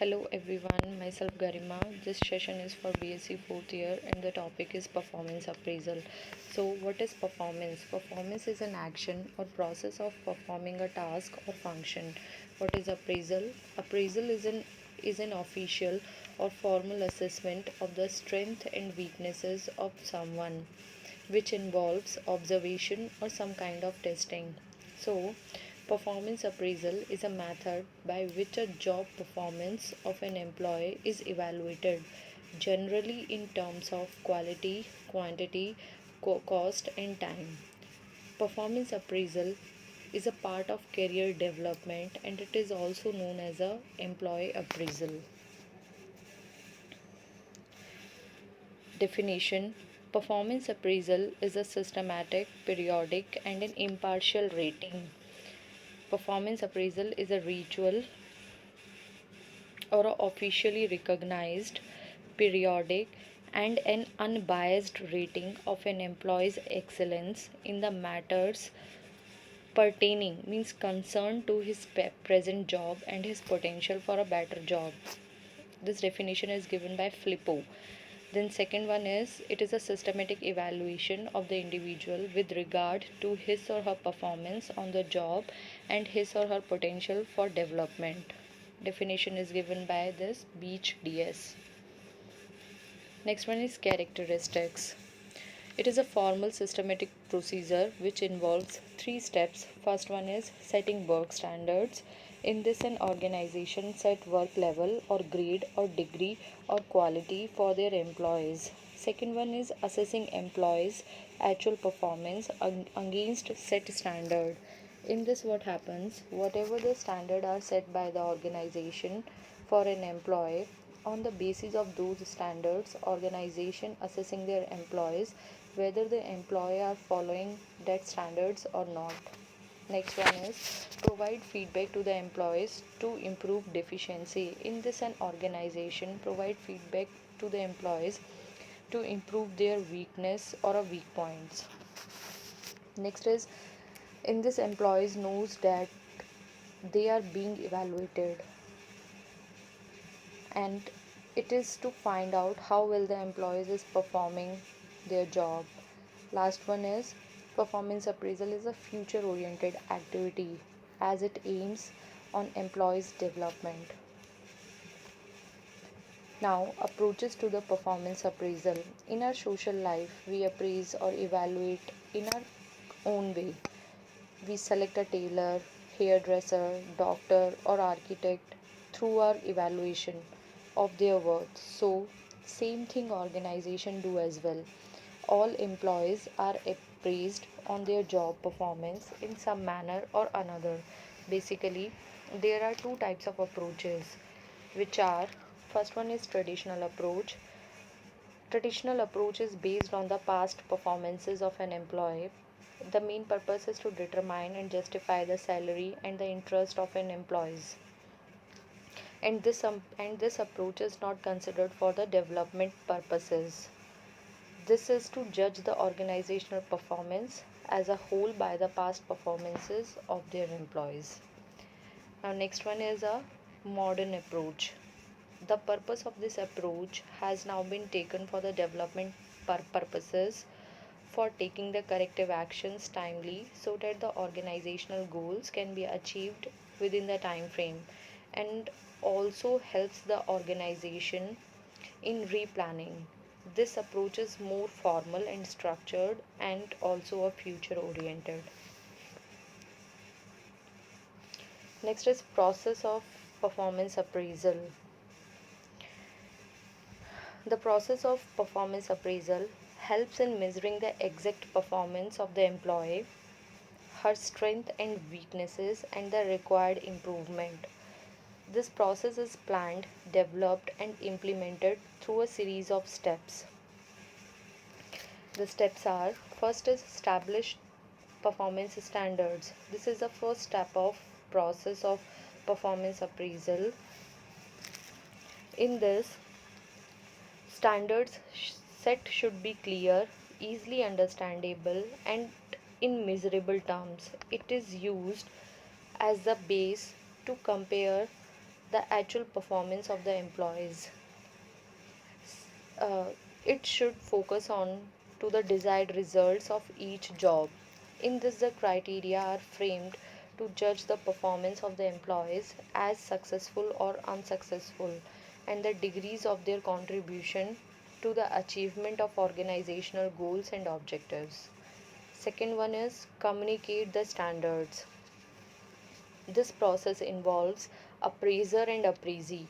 Hello everyone, myself Garima. This session is for BSc 4th year and the topic is performance appraisal. So, what is performance? Performance is an action or process of performing a task or function. What is appraisal? Appraisal is an official or formal assessment of the strength and weaknesses of someone, which involves observation or some kind of testing. So, performance appraisal is a method by which a job performance of an employee is evaluated, generally in terms of quality, quantity, cost, and time. Performance appraisal is a part of career development and it is also known as a employee appraisal. Definition: performance appraisal is a systematic, periodic, and an impartial rating. Performance appraisal is a ritual or a officially recognized, periodic, and an unbiased rating of an employee's excellence in the matters pertaining means concerned to his present job and his potential for a better job. This definition is given by Flippo. Then second one is it is a systematic evaluation of the individual with regard to his or her performance on the job and his or her potential for development. Definition is given by this Beach DS. Next one is characteristics. It is a formal systematic procedure which involves three steps. First one is setting work standards. In this, an organization set work level or grade or degree or quality for their employees. Second one is assessing employees' actual performance against set standard. In this, what happens? Whatever the standard are set by the organization for an employee, on the basis of those standards, organization assessing their employees whether the employee are following that standards or not. Next one is provide feedback to the employees to improve deficiency. In this, an organization provide feedback to the employees to improve their weakness or a weak points. Next is in this employees knows that they are being evaluated and it is to find out how well the employees is performing their job. Last one is performance appraisal is a future oriented activity as it aims on employees development. Now, approaches to the performance appraisal. In our social life, we appraise or evaluate in our own way. We select a tailor, hairdresser, doctor, or architect through our evaluation of their worth. So, same thing organization do as well. All employees are appraised on their job performance in some manner or another. Basically, there are two types of approaches, which are first one is traditional approach. Traditional approach is based on the past performances of an employee. The main purpose is to determine and justify the salary and the interest of an employees. And this approach is not considered for the development purposes. This is to judge the organizational performance as a whole by the past performances of their employees. Now, next one is a modern approach. The purpose of this approach has now been taken for the development purposes for taking the corrective actions timely so that the organizational goals can be achieved within the time frame and also helps the organization in replanning. This approach is more formal and structured and also a future oriented. Next is process of performance appraisal. The process of performance appraisal helps in measuring the exact performance of the employee, her strength and weaknesses, and the required improvement. This process is planned, developed, and implemented through a series of steps. The steps are first is establish performance standards. This is the first step of process of performance appraisal. In this, standards set should be clear, easily understandable, and in measurable terms. It is used as the base to compare the actual performance of the employees. uh, it should focus on to the desired results of each job. In this, the criteria are framed to judge the performance of the employees as successful or unsuccessful and the degrees of their contribution to the achievement of organizational goals and objectives. Second one is communicate the standards. This process involves appraiser and appraisee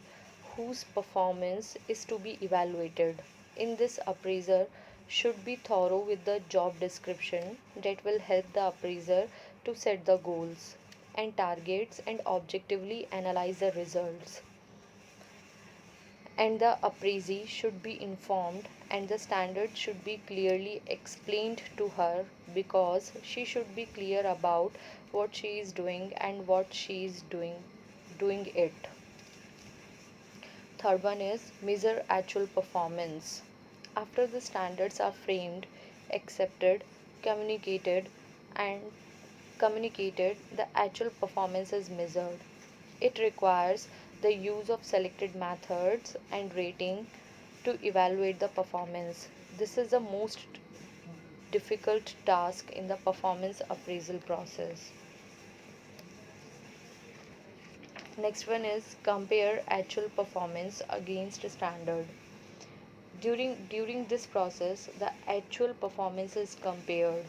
whose performance is to be evaluated. In this, appraiser should be thorough with the job description that will help the appraiser to set the goals and targets and objectively analyze the results. And the appraisee should be informed and the standard should be clearly explained to her because she should be clear about what she is doing and what she is doing it. Third one is measure actual performance. After the standards are framed, accepted, communicated, and communicated, the actual performance is measured. It requires the use of selected methods and rating to evaluate the performance. This is the most difficult task in the performance appraisal process. Next one is compare actual performance against standard. During this process, the actual performance is compared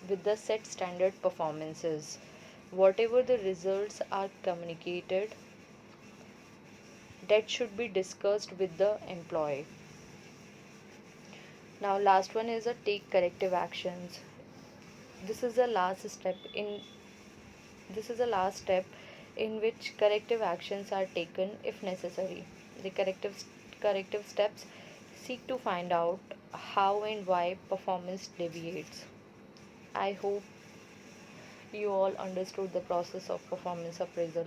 with the set standard performances. Whatever the results are communicated, that should be discussed with the employee. Now last one is a take corrective actions. This is the last step in this is the last step in which corrective actions are taken if necessary. The corrective steps seek to find out how and why performance deviates. I hope you all understood the process of performance appraisal.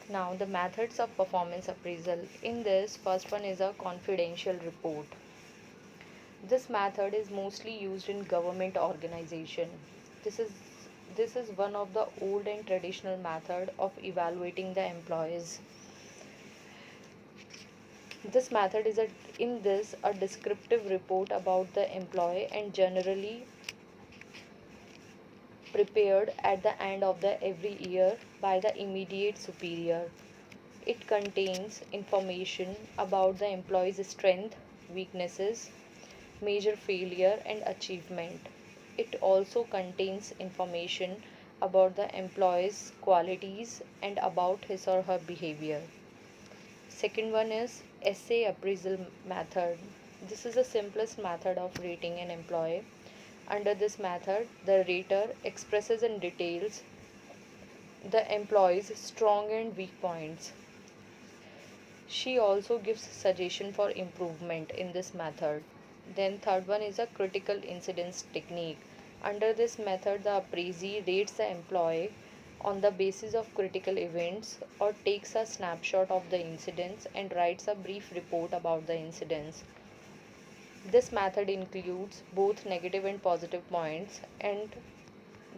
Now, the methods of performance appraisal. In this, first one is a confidential report. This method is mostly used in government organization. This is this is one of the old and traditional method of evaluating the employees. This method is in this a descriptive report about the employee and generally prepared at the end of the every year by the immediate superior. It contains information about the employee's strength, weaknesses, major failure and achievement. It also contains information about the employee's qualities and about his or her behavior. Second one is essay appraisal method. This is the simplest method of rating an employee. Under this method, the rater expresses in details the employee's strong and weak points. She also gives suggestion for improvement in this method. Then third one is a critical incidence technique. Under this method, the appraisee rates the employee on the basis of critical events or takes a snapshot of the incidents and writes a brief report about the incidents. This method includes both negative and positive points, and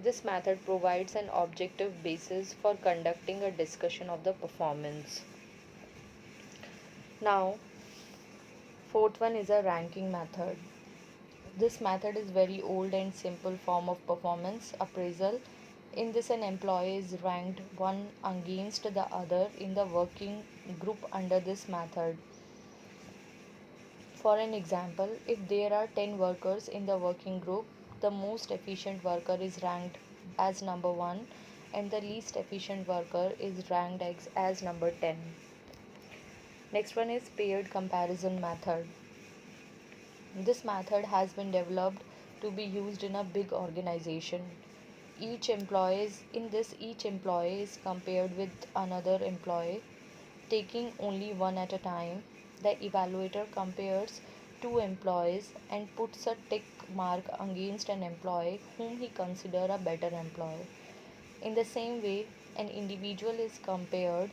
this method provides an objective basis for conducting a discussion of the performance. Now, fourth one is a ranking method. This method is very old and simple form of performance appraisal. In this, an employee is ranked one against the other in the working group under this method. For an example, if there are 10 workers in the working group, the most efficient worker is ranked as number 1 and the least efficient worker is ranked as number 10. Next one is paired comparison method. This method has been developed to be used in a big organization. Each employee is compared with another employee, taking only one at a time. The evaluator compares two employees and puts a tick mark against an employee whom he considers a better employee. In the same way, an individual is compared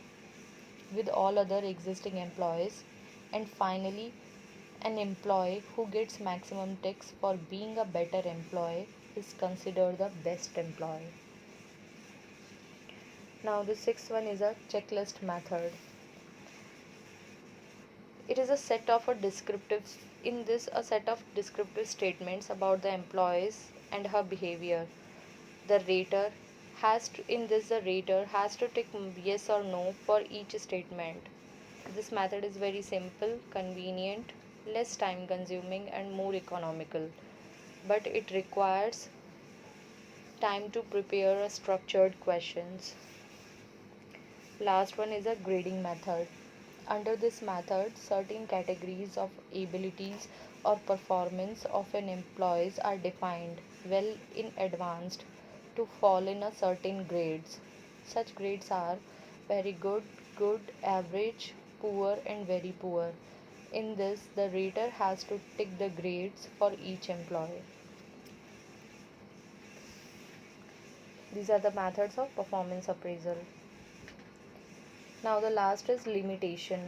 with all other existing employees, and finally, an employee who gets maximum ticks for being a better employee is considered the best employee. Now the sixth one is a checklist method. It is a set of a set of descriptive statements about the employees and her behavior. The rater the rater has to tick yes or no for each statement. This method is very simple, convenient, less time consuming and more economical, but it requires time to prepare a structured questions. Last one is a grading method. Under this method, certain categories of abilities or performance of an employee are defined well in advance to fall in a certain grades. Such grades are very good, good, average, poor, and very poor. In this, the rater has to tick the grades for each employee. These are the methods of performance appraisal. Now, the last is limitation.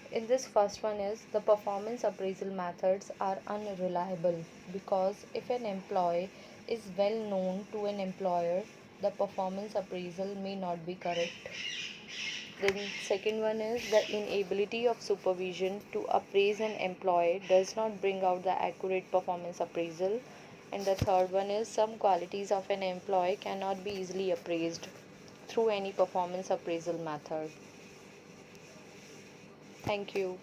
In this first one is the performance appraisal methods are unreliable because if an employee is well known to an employer, the performance appraisal may not be correct. Then second one is the inability of supervision to appraise an employee does not bring out the accurate performance appraisal. And the third one is some qualities of an employee cannot be easily appraised through any performance appraisal method. Thank you.